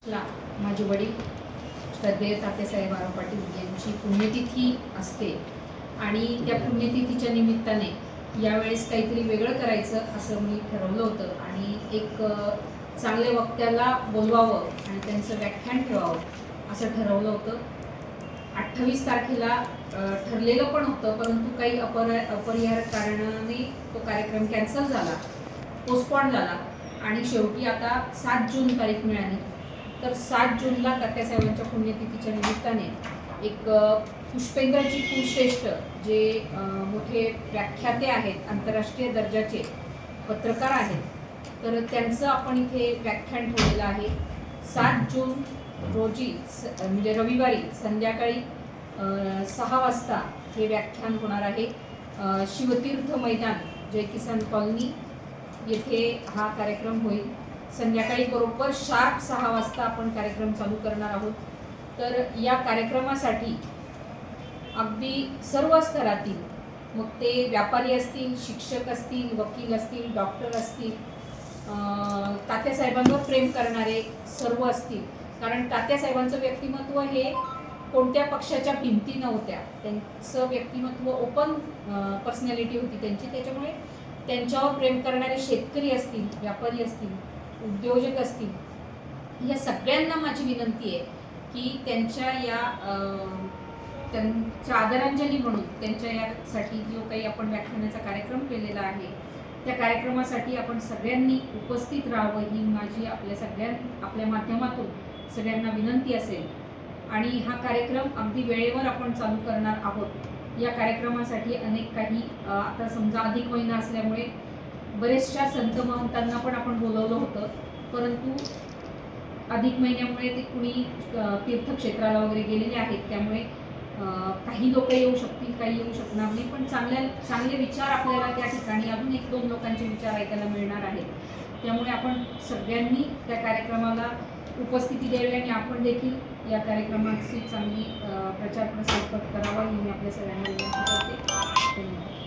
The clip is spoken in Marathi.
माझे वडील श्रद्धेय तात्यासाहेब आर पाटील यांची पुण्यतिथी असते आणि त्या पुण्यतिथीच्या निमित्ताने यावेळेस काहीतरी वेगळं करायचं असं मी ठरवलं होतं आणि एक चांगल्या वक्त्याला बोलवावं आणि त्यांचं व्याख्यान ठेवावं असं ठरवलं होतं. 28 तारखेला ठरलेलं पण होतं, परंतु काही अपरिहार्य कारणाने तो कार्यक्रम कॅन्सल झाला, पोस्टपॉन झाला आणि शेवटी आता 7 जून तारीख मिळाली. तर 7 जूनला तात्यासाहेबांच्या पुण्यतिथीच्या निमित्ताने एक पुष्पेंद्रजी कुलश्रेष्ठ जे मोठे व्याख्याते आहेत, आंतरराष्ट्रीय दर्जाचे पत्रकार आहेत, तर त्यांचं आपण इथे व्याख्यान ठेवलेलं आहे. 7 जून रोजी म्हणजे रविवारी संध्याकाळी 6 वाजता हे व्याख्यान होणार आहे. शिवतीर्थ मैदान, जय किसान कॉलनी येथे हा कार्यक्रम होईल. संध्याकाळी बरोबर शार्प 6 वाजता आपण कार्यक्रम चालू करणार आहोत. तर या कार्यक्रमासाठी अगदी सर्व स्तरातील, मग ते व्यापारी असतील, शिक्षक असतील, वकील असतील, डॉक्टर असतील, तात्यासाहेबांवर प्रेम करणारे सर्व असतील. कारण तात्यासाहेबांचं व्यक्तिमत्व हे कोणत्या पक्षाच्या भिंती नव्हत्या, त्यांचं व्यक्तिमत्व ओपन पर्सनॅलिटी होती त्यांची. त्याच्यामुळे त्यांच्यावर प्रेम करणारे शेतकरी असतील, व्यापारी असतील, उद्योजक असतील, या सगळ्यांना माझी विनंती आहे की त्यांच्या आदरांजली म्हणून त्यांच्या यासाठी जो काही आपण व्याख्यानाचा कार्यक्रम केलेला आहे त्या कार्यक्रमासाठी आपण सगळ्यांनी उपस्थित राहावं ही माझी आपल्या माध्यमातून सगळ्यांना विनंती असेल. आणि हा कार्यक्रम अगदी वेळेवर आपण चालू करणार आहोत. या कार्यक्रमासाठी अनेक काही आता समजा अधिक महिना असल्यामुळे बरेचशा संत महंतांना पण आपण बोलवलं होतं, परंतु अधिक महिन्यामुळे ते कुणी तीर्थक्षेत्राला वगैरे गेलेले आहेत, त्यामुळे काही लोक येऊ शकतील, काही येऊ शकणार नाही. पण चांगले विचार आपल्याला त्या ठिकाणी अजून 1-2 लोकांचे विचार ऐकायला मिळणार आहेत. त्यामुळे आपण सगळ्यांनी त्या कार्यक्रमाला उपस्थिती द्यावी आणि आपण देखील या कार्यक्रमाची चांगली प्रचार प्रसार करावा ही मी आपल्या सगळ्यांना विनंती करते. धन्यवाद.